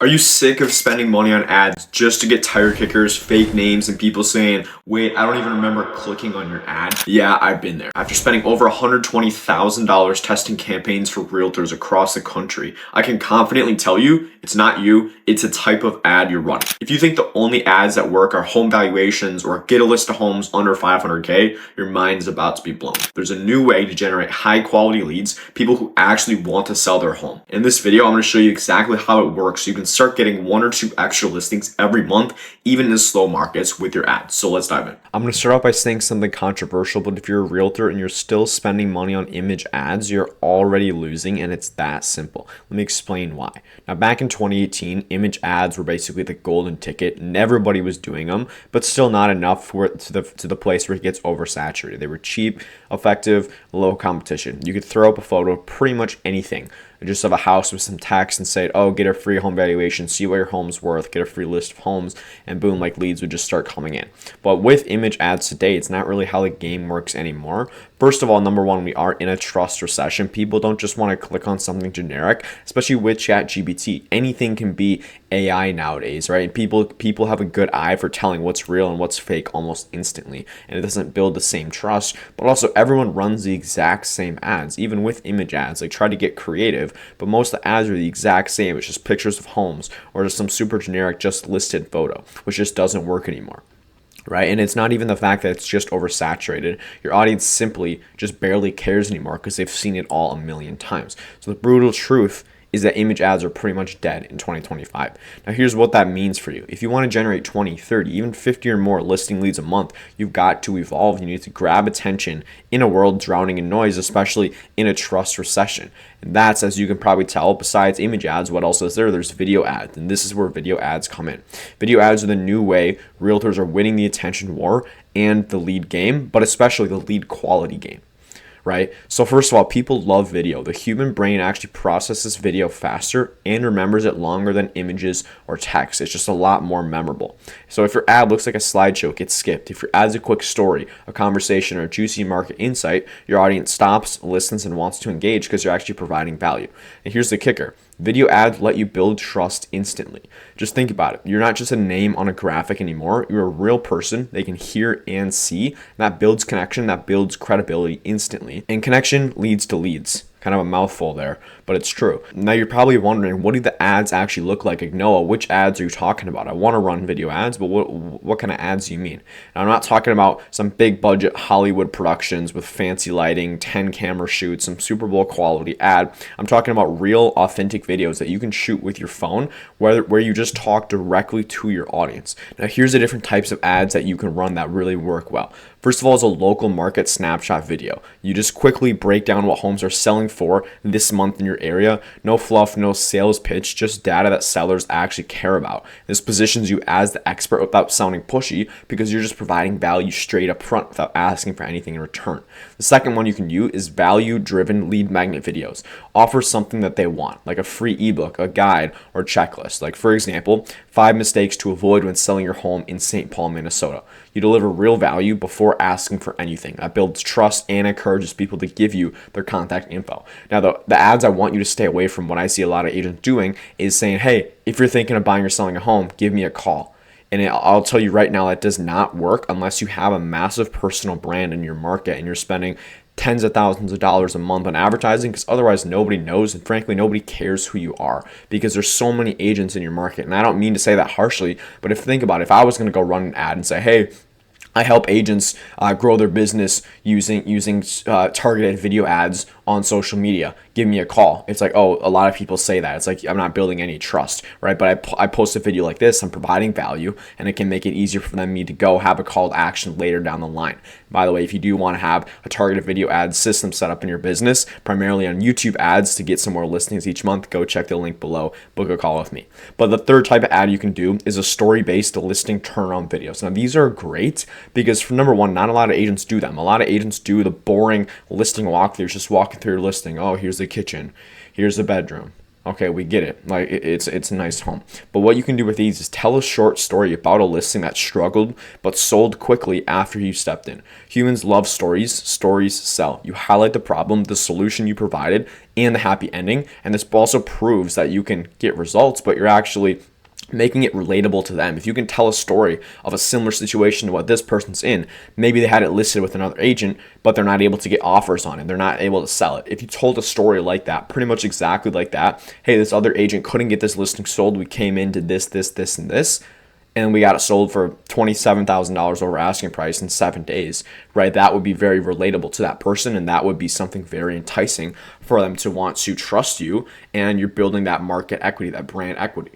Are you sick of spending money on ads just to get tire kickers, fake names, and people saying, wait, I don't even remember clicking on your ad? Yeah, I've been there. After spending over $120,000 testing campaigns for realtors across the country, I can confidently tell you it's not you, it's a type of ad you're running. If you think the only ads that work are home valuations or get a list of homes under 500K, your mind is about to be blown. There's a new way to generate high quality leads, people who actually want to sell their home. In this video, I'm going to show you exactly how it works so you can start getting 1 or 2 extra listings every month, even in slow markets with your ads. So let's dive in. I'm going to start off by saying something controversial, but if you're a realtor and you're still spending money on image ads, you're already losing, and it's that simple. Let me explain why. Now, back in 2018, image ads were basically the golden ticket, and everybody was doing them, but still not enough for it to the place where it gets oversaturated. They were cheap, effective, low competition. You could throw up a photo of pretty much anything, just of a house with some text and say, oh, get a free home valuation, see what your home's worth, get a free list of homes, and boom, like leads would just start coming in. But with image ads today, it's not really how the game works anymore. First of all, number one, we are in a trust recession. People don't just want to click on something generic, especially with ChatGPT. Anything can be AI nowadays, right? People have a good eye for telling what's real and what's fake almost instantly, and it doesn't build the same trust. But also, everyone runs the exact same ads, even with image ads. They try to get creative, but most of the ads are the exact same. It's just pictures of homes or just some super generic just listed photo, which just doesn't work anymore. Right? And it's not even the fact that it's just oversaturated. Your audience simply just barely cares anymore because they've seen it all a million times. So the brutal truth is that image ads are pretty much dead in 2025. Now here's what that means for you. If you want to generate 20, 30, even 50 or more listing leads a month, you've got to evolve. You need to grab attention in a world drowning in noise, especially in a trust recession. And that's, as you can probably tell, besides image ads, what else is there? There's video ads, and this is where video ads come in. Video ads are the new way realtors are winning the attention war and the lead game, but especially the lead quality game. Right? So first of all, people love video. The human brain actually processes video faster and remembers it longer than images or text. It's just a lot more memorable. So if your ad looks like a slideshow, it gets skipped. If your ad's a quick story, a conversation, or a juicy market insight, your audience stops, listens, and wants to engage because you're actually providing value. And here's the kicker. Video ads let you build trust instantly. Just think about it. You're not just a name on a graphic anymore. You're a real person they can hear and see. That builds connection, that builds credibility instantly. And connection leads to leads. Kind of a mouthful there, but it's true. Now you're probably wondering, what do the ads actually look like? Like, Noah, which ads are you talking about? I want to run video ads, but what kind of ads do you mean? Now, I'm not talking about some big budget Hollywood productions with fancy lighting, 10 camera shoots, some Super Bowl quality ad. I'm talking about real, authentic videos that you can shoot with your phone where you just talk directly to your audience. Now, here's the different types of ads that you can run that really work well. First of all is a local market snapshot video. You just quickly break down what homes are selling for this month in your area. No fluff, no sales pitch, just data that sellers actually care about. This positions you as the expert without sounding pushy because you're just providing value straight up front without asking for anything in return. The second one you can use is value-driven lead magnet videos. Offer something that they want, like a free ebook, a guide, or checklist. Like, for example, 5 mistakes to avoid when selling your home in St. Paul, Minnesota. You deliver real value before asking for anything. That builds trust and encourages people to give you their contact info. Now, the ads I want you to stay away from, what I see a lot of agents doing, is saying, hey, if you're thinking of buying or selling a home, give me a call. And I'll tell you right now, that does not work unless you have a massive personal brand in your market and you're spending tens of thousands of dollars a month on advertising, because otherwise nobody knows, and frankly nobody cares who you are because there's so many agents in your market. And I don't mean to say that harshly, but think about it. If I was going to go run an ad and say, hey, I help agents grow their business using targeted video ads on social media, give me a call. It's like, oh, a lot of people say that. It's like, I'm not building any trust, right? But I post a video like this, I'm providing value, and it can make it easier for me to go have a call to action later down the line. By the way, if you do want to have a targeted video ad system set up in your business, primarily on YouTube ads to get some more listings each month, go check the link below, book a call with me. But the third type of ad you can do is a story-based listing turnaround videos. Now, these are great because, for number one, not a lot of agents do them. A lot of agents do the boring listing walkthroughs, just walking through your listing. Oh, here's the kitchen. Here's the bedroom. Okay, we get it. Like it's a nice home. But what you can do with these is tell a short story about a listing that struggled but sold quickly after you stepped in. Humans love stories. Stories sell. You highlight the problem, the solution you provided, and the happy ending. And this also proves that you can get results, but you're actually making it relatable to them. If you can tell a story of a similar situation to what this person's in, maybe they had it listed with another agent, but they're not able to get offers on it. They're not able to sell it. If you told a story like that, pretty much exactly like that, hey, this other agent couldn't get this listing sold. We came in, did this, and this, and we got it sold for $27,000 over asking price in 7 days, right? That would be very relatable to that person, and that would be something very enticing for them to want to trust you, and you're building that market equity, that brand equity.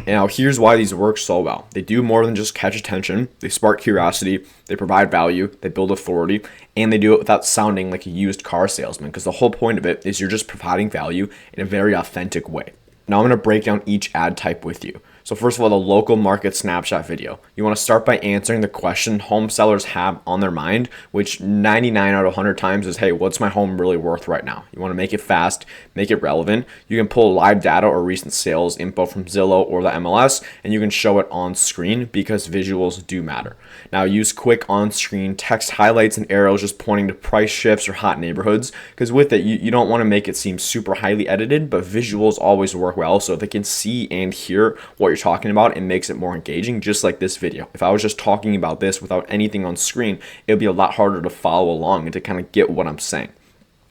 Now, here's why these work so well. They do more than just catch attention. They spark curiosity, they provide value, they build authority, and they do it without sounding like a used car salesman, because the whole point of it is you're just providing value in a very authentic way. Now, I'm going to break down each ad type with you. So first of all, the local market snapshot video. You want to start by answering the question home sellers have on their mind, which 99 out of 100 times is, hey, what's my home really worth right now? You want to make it fast, make it relevant. You can pull live data or recent sales info from Zillow or the MLS, and you can show it on screen because visuals do matter. Now, use quick on-screen text highlights and arrows just pointing to price shifts or hot neighborhoods, because with it, you don't want to make it seem super highly edited, but visuals always work well so they can see and hear what you're talking about. It makes it more engaging, just like this video. If I was just talking about this without anything on screen, it would be a lot harder to follow along and to kind of get what I'm saying.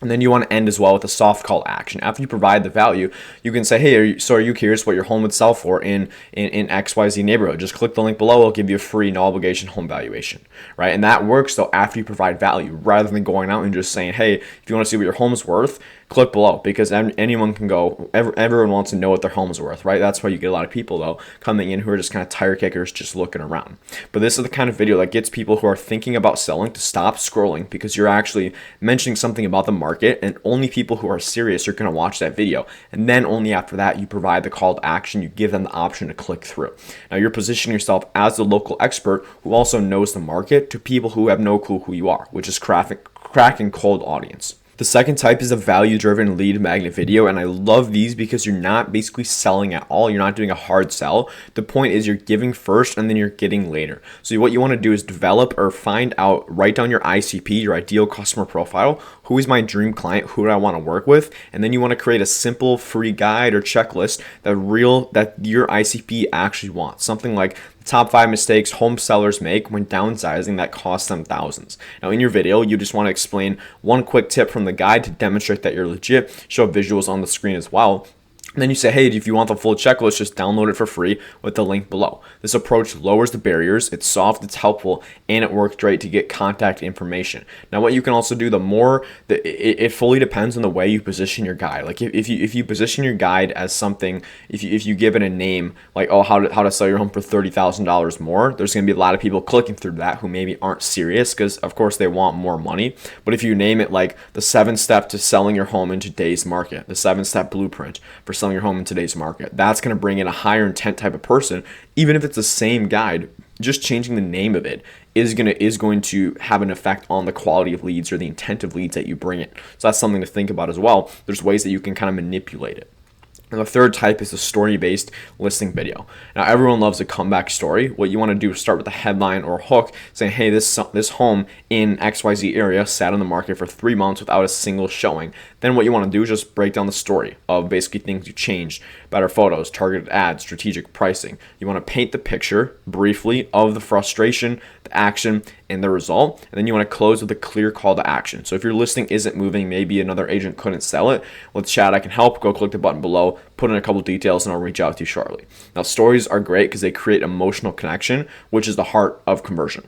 And then you want to end as well with a soft call action. After you provide the value, you can say, hey, are you curious what your home would sell for in XYZ neighborhood? Just click the link below. It'll give you a free, no obligation home valuation, right? And that works, though, after you provide value, rather than going out and just saying, hey, if you want to see what your home is worth, click below, because anyone can go. Everyone wants to know what their home is worth, right? That's why you get a lot of people, though, coming in who are just kind of tire kickers, just looking around. But this is the kind of video that gets people who are thinking about selling to stop scrolling, because you're actually mentioning something about the market, and only people who are serious are going to watch that video. And then only after that, you provide the call to action. You give them the option to click through. Now, you're positioning yourself as the local expert who also knows the market to people who have no clue who you are, which is cracking cold audience. The second type is a value-driven lead magnet video, and I love these because you're not basically selling at all. You're not doing a hard sell. The point is you're giving first and then you're getting later. So what you want to do is develop or find out, write down your ICP, your ideal customer profile. Who is my dream client? Who do I want to work with? And then you want to create a simple free guide or checklist that your ICP actually wants. Something like top 5 mistakes home sellers make when downsizing that cost them thousands. Now, in your video, you just want to explain one quick tip from the guide to demonstrate that you're legit, show visuals on the screen as well. And then you say, hey, if you want the full checklist, just download it for free with the link below. This approach lowers the barriers, it's soft, it's helpful, and it works great to get contact information. Now, what you can also do, it fully depends on the way you position your guide. Like if you position your guide as something, if you give it a name like, oh, how to sell your home for $30,000 more, there's going to be a lot of people clicking through that who maybe aren't serious, because of course they want more money. But if you name it like the 7-step to selling your home in today's market, the 7-step blueprint for selling your home in today's market, that's going to bring in a higher intent type of person. Even if it's the same guide, just changing the name of it is going to have an effect on the quality of leads or the intent of leads that you bring in. So that's something to think about as well. There's ways that you can kind of manipulate it. And the third type is a story-based listing video. Now, everyone loves a comeback story. What you want to do is start with a headline or a hook saying, hey, this home in XYZ area sat on the market for 3 months without a single showing. Then what you want to do is just break down the story of basically things you changed, better photos, targeted ads, strategic pricing. You want to paint the picture briefly of the frustration, the action, and the result. And then you want to close with a clear call to action. So if your listing isn't moving, maybe another agent couldn't sell it, let's chat, I can help. Go click the button below, put in a couple details, and I'll reach out to you shortly. Now, stories are great because they create emotional connection, which is the heart of conversion.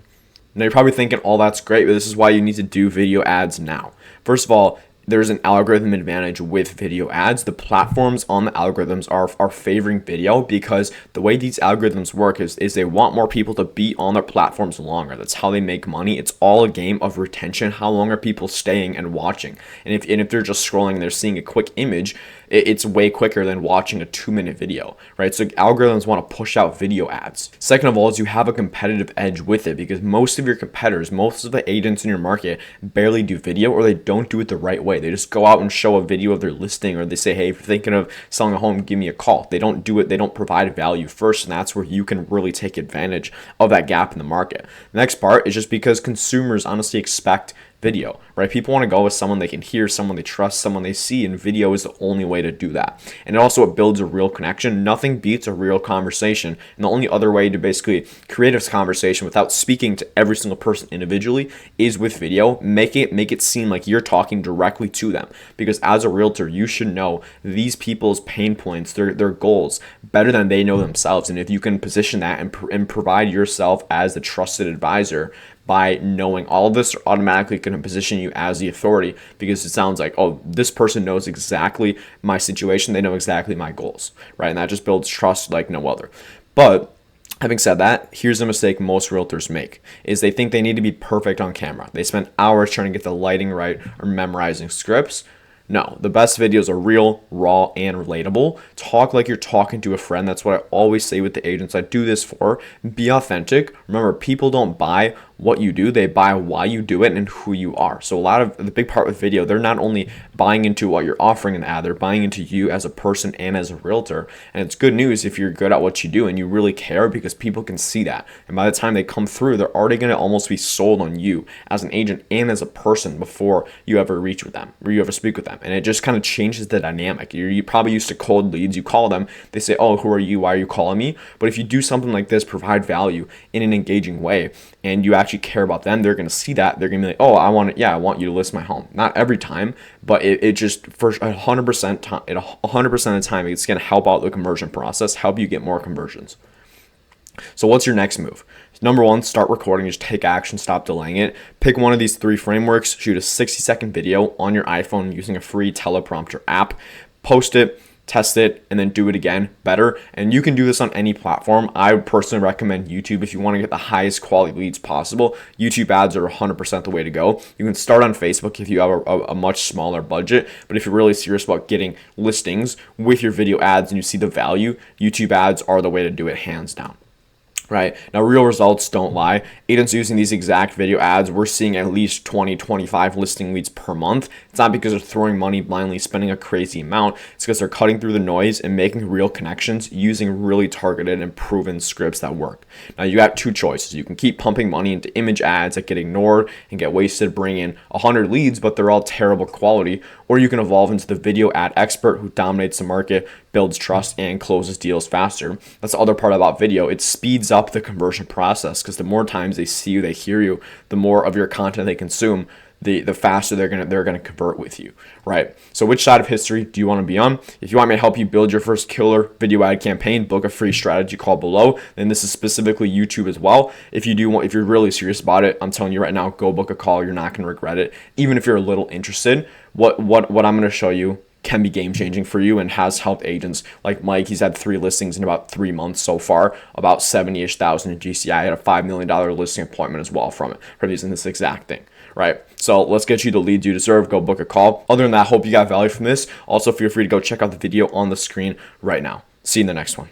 Now, you're probably thinking, oh, that's great, but this is why you need to do video ads now. First of all, there's an algorithm advantage with video ads. The platforms on the algorithms are favoring video because the way these algorithms work is they want more people to be on their platforms longer. That's how they make money. It's all a game of retention. How long are people staying and watching? And if they're just scrolling and they're seeing a quick image, it's way quicker than watching a 2-minute video, right? So algorithms want to push out video ads. Second of all is you have a competitive edge with it, because most of your competitors, most of the agents in your market barely do video, or they don't do it the right way. They just go out and show a video of their listing, or they say, hey, if you're thinking of selling a home, give me a call. They don't do it. They don't provide value first, and that's where you can really take advantage of that gap in the market. The next part is just because consumers honestly expect video, right? People want to go with someone they can hear, someone they trust, someone they see, and video is the only way to do that. And it builds a real connection. Nothing beats a real conversation. And the only other way to basically create a conversation without speaking to every single person individually is with video. Make it seem like you're talking directly to them, because as a realtor, you should know these people's pain points, their goals better than they know themselves. And if you can position that and provide yourself as the trusted advisor, by knowing all of this, are automatically going to position you as the authority, because it sounds like, oh, this person knows exactly my situation. They know exactly my goals, right? And that just builds trust like no other. But having said that, here's a mistake most realtors make, is they think they need to be perfect on camera. They spend hours trying to get the lighting right or memorizing scripts. No, the best videos are real, raw, and relatable. Talk like you're talking to a friend. That's what I always say with the agents I do this for. Be authentic. Remember, people don't buy what you do, they buy why you do it and who you are. So a lot of the big part with video, they're not only buying into what you're offering in the ad, they're buying into you as a person and as a realtor. And it's good news if you're good at what you do and you really care, because people can see that. And by the time they come through, they're already going to almost be sold on you as an agent and as a person before you ever reach with them or you ever speak with them. And it just kind of changes the dynamic. You probably used to cold leads. You call them, they say, oh, who are you? Why are you calling me? But if you do something like this, provide value in an engaging way, and you actually care about them, they're going to see that. They're going to be like, oh, I want you to list my home. Not every time, but it just for 100% 100% of the time, it's going to help out the conversion process, help you get more conversions. So what's your next move? Number one, start recording. Just take action, stop delaying it. Pick one of these 3 frameworks, shoot a 60-second video on your iPhone using a free teleprompter app, post it, test it, and then do it again better. And you can do this on any platform. I would personally recommend YouTube if you want to get the highest quality leads possible. YouTube ads are 100% the way to go. You can start on Facebook if you have a much smaller budget, but if you're really serious about getting listings with your video ads and you see the value, YouTube ads are the way to do it, hands down. Right now, real results don't lie. Agents using these exact video ads, we're seeing at least 20-25 listing leads per month. It's not because they're throwing money blindly, spending a crazy amount. It's because they're cutting through the noise and making real connections using really targeted and proven scripts that work. Now, you got 2 choices. You can keep pumping money into image ads that get ignored and get wasted, bring in 100 leads, but they're all terrible quality, or you can evolve into the video ad expert who dominates the market, builds trust, and closes deals faster. That's the other part about video. It speeds up the conversion process, because the more times they see you, they hear you, the more of your content they consume, the faster they're gonna convert with you, right? So which side of history do you want to be on? If you want me to help you build your first killer video ad campaign, book a free strategy call below. And this is specifically YouTube as well. If you're really serious about it, I'm telling you right now, go book a call. You're not gonna regret it. Even if you're a little interested, what I'm gonna show you can be game changing for you and has helped agents like Mike. He's had 3 listings in about 3 months so far, about 70-ish thousand in GCI. I had a $5 million listing appointment as well from using this exact thing. Right? So let's get you the leads you deserve. Go book a call. Other than that, hope you got value from this. Also, feel free to go check out the video on the screen right now. See you in the next one.